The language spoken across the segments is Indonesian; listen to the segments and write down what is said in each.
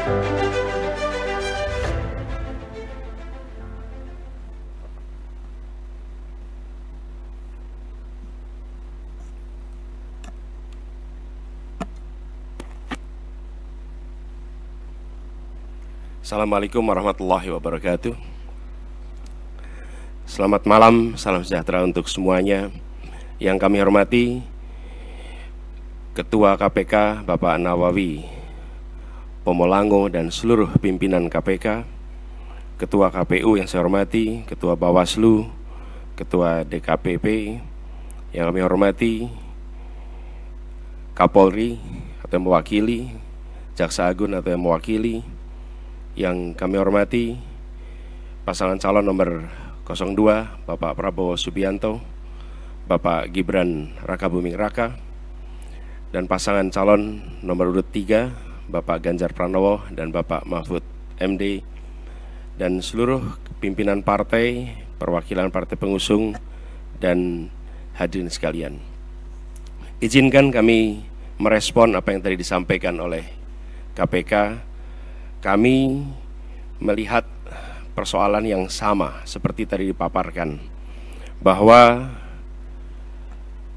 Assalamualaikum warahmatullahi wabarakatuh. Selamat malam, salam sejahtera untuk semuanya. Yang kami hormati Ketua KPK Bapak Nawawi Pomolango dan seluruh pimpinan KPK, Ketua KPU yang saya hormati, Ketua Bawaslu, Ketua DKPP, yang kami hormati Kapolri atau yang mewakili, Jaksa Agung atau yang mewakili, yang kami hormati pasangan calon nomor 02 Bapak Prabowo Subianto, Bapak Gibran Rakabuming Raka, dan pasangan calon nomor urut 3 Bapak Ganjar Pranowo dan Bapak Mahfud MD, dan seluruh pimpinan partai, perwakilan partai pengusung, dan hadirin sekalian. Izinkan kami merespon apa yang tadi disampaikan oleh KPK. Kami melihat persoalan yang sama seperti tadi dipaparkan, bahwa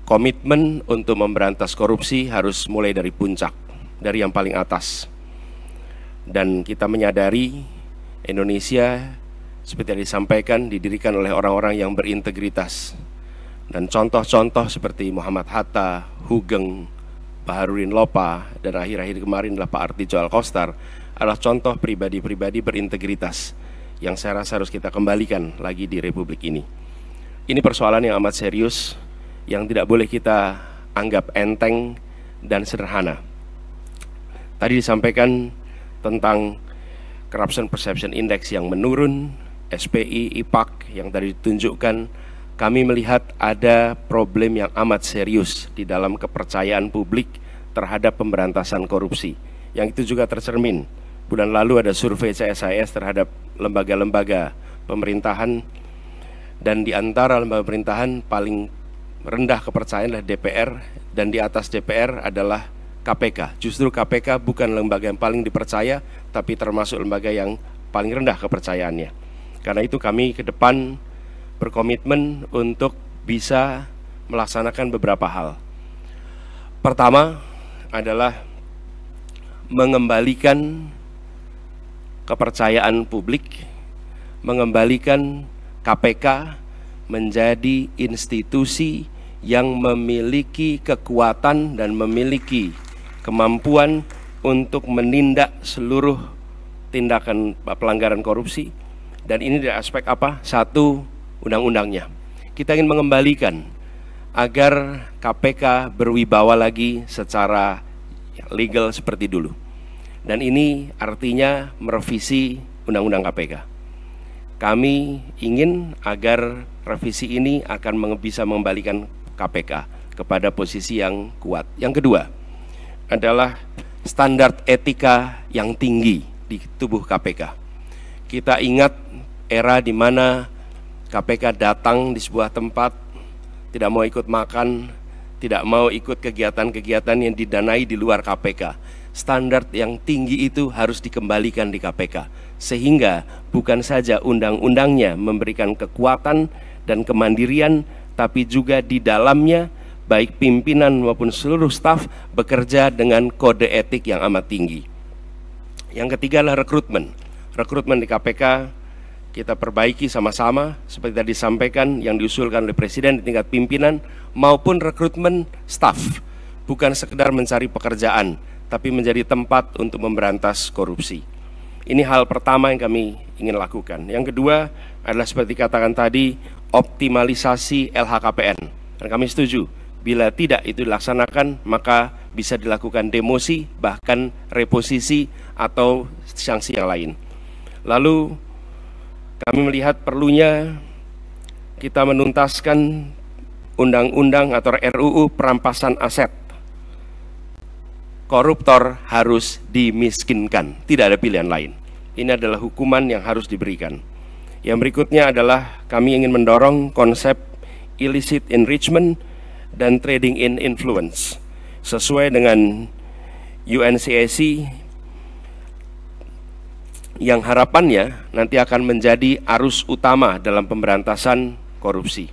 komitmen untuk memberantas korupsi harus mulai dari puncak, dari yang paling atas. Dan kita menyadari Indonesia seperti yang disampaikan didirikan oleh orang-orang yang berintegritas. Dan contoh-contoh seperti Muhammad Hatta, Hugeng, Baharudin Lopa, dan akhir-akhir kemarin adalah Pak Artijo Alkostar, adalah contoh pribadi-pribadi berintegritas yang saya rasa harus kita kembalikan lagi di Republik ini. Ini persoalan yang amat serius, yang tidak boleh kita anggap enteng dan sederhana. Tadi disampaikan tentang Corruption Perception Index yang menurun, SPI, IPAK yang tadi ditunjukkan. Kami melihat ada problem yang amat serius di dalam kepercayaan publik terhadap pemberantasan korupsi, yang itu juga tercermin. Bulan lalu ada survei CSIS terhadap lembaga-lembaga pemerintahan, dan di antara lembaga pemerintahan paling rendah kepercayaan adalah DPR, dan di atas DPR adalah KPK. Justru KPK bukan lembaga yang paling dipercaya, tapi termasuk lembaga yang paling rendah kepercayaannya. Karena itu kami ke depan berkomitmen untuk bisa melaksanakan beberapa hal. Pertama adalah mengembalikan kepercayaan publik, mengembalikan KPK menjadi institusi yang memiliki kekuatan dan memiliki kemampuan untuk menindak seluruh tindakan pelanggaran korupsi. Dan ini dari aspek apa? Satu, undang-undangnya. Kita ingin mengembalikan agar KPK berwibawa lagi secara legal seperti dulu. Dan ini artinya merevisi undang-undang KPK. Kami ingin agar revisi ini akan bisa mengembalikan KPK kepada posisi yang kuat. Yang kedua adalah standar etika yang tinggi di tubuh KPK. Kita ingat era di mana KPK datang di sebuah tempat, tidak mau ikut makan, tidak mau ikut kegiatan-kegiatan yang didanai di luar KPK. Standar yang tinggi itu harus dikembalikan di KPK, sehingga bukan saja undang-undangnya memberikan kekuatan dan kemandirian, tapi juga di dalamnya baik pimpinan maupun seluruh staf bekerja dengan kode etik yang amat tinggi. Yang ketiga adalah rekrutmen. Rekrutmen di KPK kita perbaiki sama-sama seperti tadi disampaikan yang diusulkan oleh Presiden di tingkat pimpinan maupun rekrutmen staf. Bukan sekedar mencari pekerjaan, tapi menjadi tempat untuk memberantas korupsi. Ini hal pertama yang kami ingin lakukan. Yang kedua adalah seperti katakan tadi, optimalisasi LHKPN. Dan kami setuju, bila tidak itu dilaksanakan, maka bisa dilakukan demosi, bahkan reposisi atau sanksi yang lain. Lalu kami melihat perlunya kita menuntaskan undang-undang atau RUU perampasan aset. Koruptor harus dimiskinkan, tidak ada pilihan lain. Ini adalah hukuman yang harus diberikan. Yang berikutnya adalah kami ingin mendorong konsep illicit enrichment dan trading in influence. Sesuai dengan UNCAC, yang harapannya nanti akan menjadi arus utama dalam pemberantasan korupsi.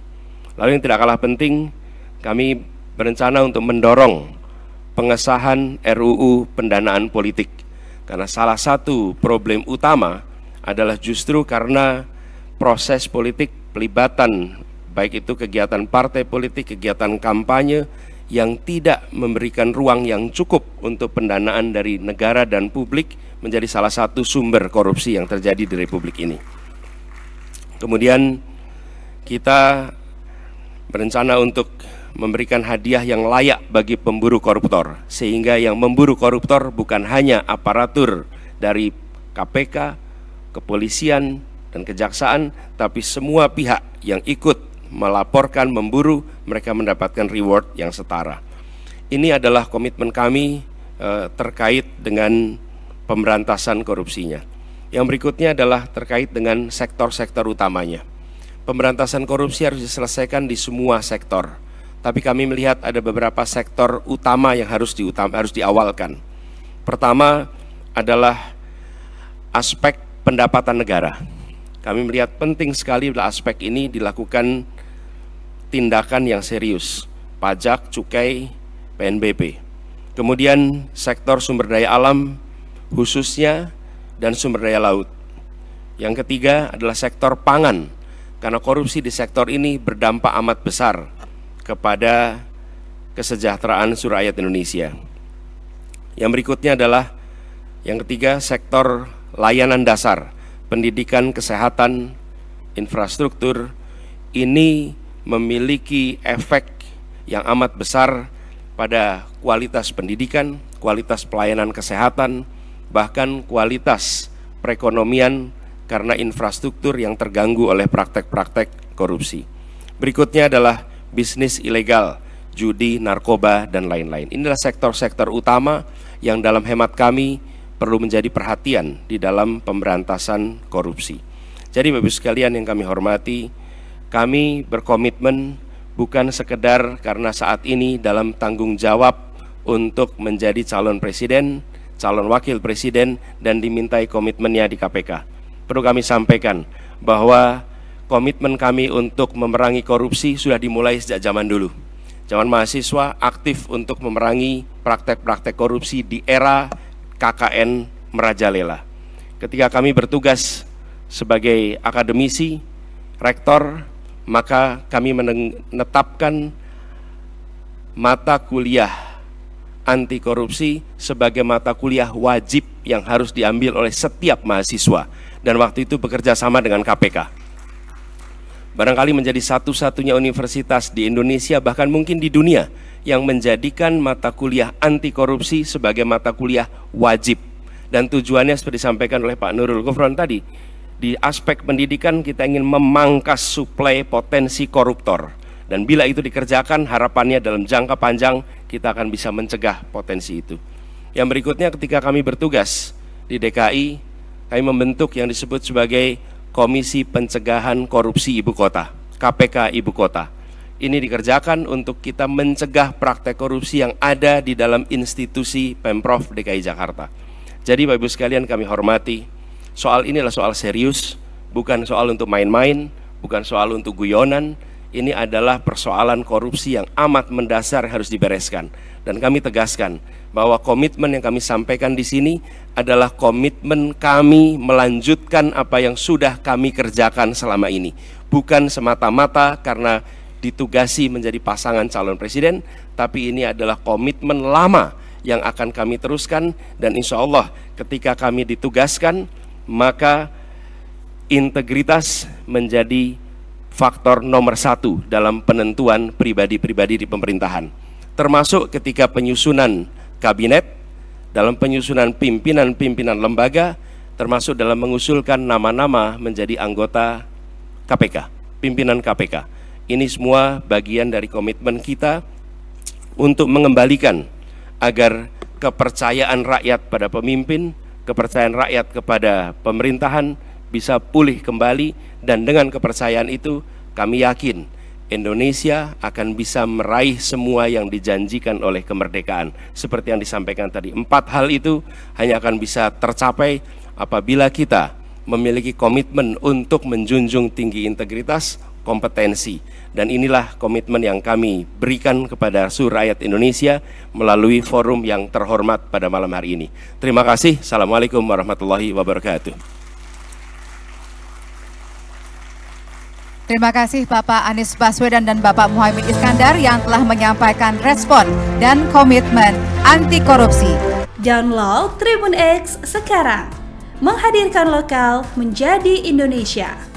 Lalu yang tidak kalah penting, kami berencana untuk mendorong pengesahan RUU pendanaan politik. Karena salah satu problem utama adalah justru karena proses politik, pelibatan, baik itu kegiatan partai politik, kegiatan kampanye, yang tidak memberikan ruang yang cukup untuk pendanaan dari negara dan publik, menjadi salah satu sumber korupsi yang terjadi di Republik ini. Kemudian kita berencana untuk memberikan hadiah yang layak bagi pemburu koruptor, sehingga yang memburu koruptor bukan hanya aparatur dari KPK, kepolisian, dan kejaksaan, tapi semua pihak yang ikut melaporkan, memburu, mereka mendapatkan reward yang setara. Ini adalah komitmen kami terkait dengan pemberantasan korupsinya. Yang berikutnya adalah terkait dengan sektor-sektor utamanya. Pemberantasan korupsi harus diselesaikan di semua sektor, tapi kami melihat ada beberapa sektor utama yang harus diawalkan. Pertama adalah aspek pendapatan negara. Kami melihat penting sekali aspek ini dilakukan tindakan yang serius, pajak, cukai, PNBP. Kemudian sektor sumber daya alam khususnya dan sumber daya laut. Yang ketiga adalah sektor pangan, karena korupsi di sektor ini berdampak amat besar kepada kesejahteraan seluruh rakyat Indonesia. Yang berikutnya adalah yang ketiga, sektor layanan dasar, pendidikan, kesehatan, infrastruktur. Ini memiliki efek yang amat besar pada kualitas pendidikan, kualitas pelayanan kesehatan, bahkan kualitas perekonomian karena infrastruktur yang terganggu oleh praktek-praktek korupsi. Berikutnya adalah bisnis ilegal, judi, narkoba, dan lain-lain. Inilah sektor-sektor utama yang dalam hemat kami perlu menjadi perhatian di dalam pemberantasan korupsi. Jadi Bapak-Ibu sekalian yang kami hormati, kami berkomitmen bukan sekedar karena saat ini dalam tanggung jawab untuk menjadi calon presiden, calon wakil presiden, dan dimintai komitmennya di KPK. Perlu kami sampaikan bahwa komitmen kami untuk memerangi korupsi sudah dimulai sejak zaman dulu. Zaman mahasiswa aktif untuk memerangi praktek-praktek korupsi di era KKN merajalela. Ketika kami bertugas sebagai akademisi, rektor, maka kami menetapkan mata kuliah anti korupsi sebagai mata kuliah wajib yang harus diambil oleh setiap mahasiswa, dan waktu itu bekerja sama dengan KPK. Barangkali menjadi satu-satunya universitas di Indonesia, bahkan mungkin di dunia, yang menjadikan mata kuliah anti korupsi sebagai mata kuliah wajib. Dan tujuannya seperti disampaikan oleh Pak Nurul Gufron tadi, di aspek pendidikan kita ingin memangkas suplai potensi koruptor. Dan bila itu dikerjakan, harapannya dalam jangka panjang kita akan bisa mencegah potensi itu. Yang berikutnya, ketika kami bertugas di DKI, kami membentuk yang disebut sebagai Komisi Pencegahan Korupsi Ibu Kota, KPK Ibu Kota. Ini dikerjakan untuk kita mencegah praktek korupsi yang ada di dalam institusi Pemprov DKI Jakarta. Jadi Bapak Ibu sekalian kami hormati, soal ini adalah soal serius, bukan soal untuk main-main, bukan soal untuk guyonan. Ini adalah persoalan korupsi yang amat mendasar harus dibereskan. Dan kami tegaskan bahwa komitmen yang kami sampaikan di sini adalah komitmen kami melanjutkan apa yang sudah kami kerjakan selama ini. Bukan semata-mata karena ditugasi menjadi pasangan calon presiden, tapi ini adalah komitmen lama yang akan kami teruskan. Dan insya Allah ketika kami ditugaskan, maka integritas menjadi faktor nomor satu dalam penentuan pribadi-pribadi di pemerintahan, termasuk ketika penyusunan kabinet, dalam penyusunan pimpinan-pimpinan lembaga, termasuk dalam mengusulkan nama-nama menjadi anggota KPK, pimpinan KPK. Ini semua bagian dari komitmen kita untuk mengembalikan agar kepercayaan rakyat pada pemimpin, kepercayaan rakyat kepada pemerintahan bisa pulih kembali. Dan dengan kepercayaan itu kami yakin Indonesia akan bisa meraih semua yang dijanjikan oleh kemerdekaan. Seperti yang disampaikan tadi, 4 hal itu hanya akan bisa tercapai apabila kita memiliki komitmen untuk menjunjung tinggi integritas, kompetensi, dan inilah komitmen yang kami berikan kepada seluruh rakyat Indonesia melalui forum yang terhormat pada malam hari ini. Terima kasih. Assalamualaikum warahmatullahi wabarakatuh. Terima kasih Bapak Anies Baswedan dan Bapak Muhaimin Iskandar yang telah menyampaikan respon dan komitmen anti korupsi. Download Tribun X sekarang, menghadirkan lokal menjadi Indonesia.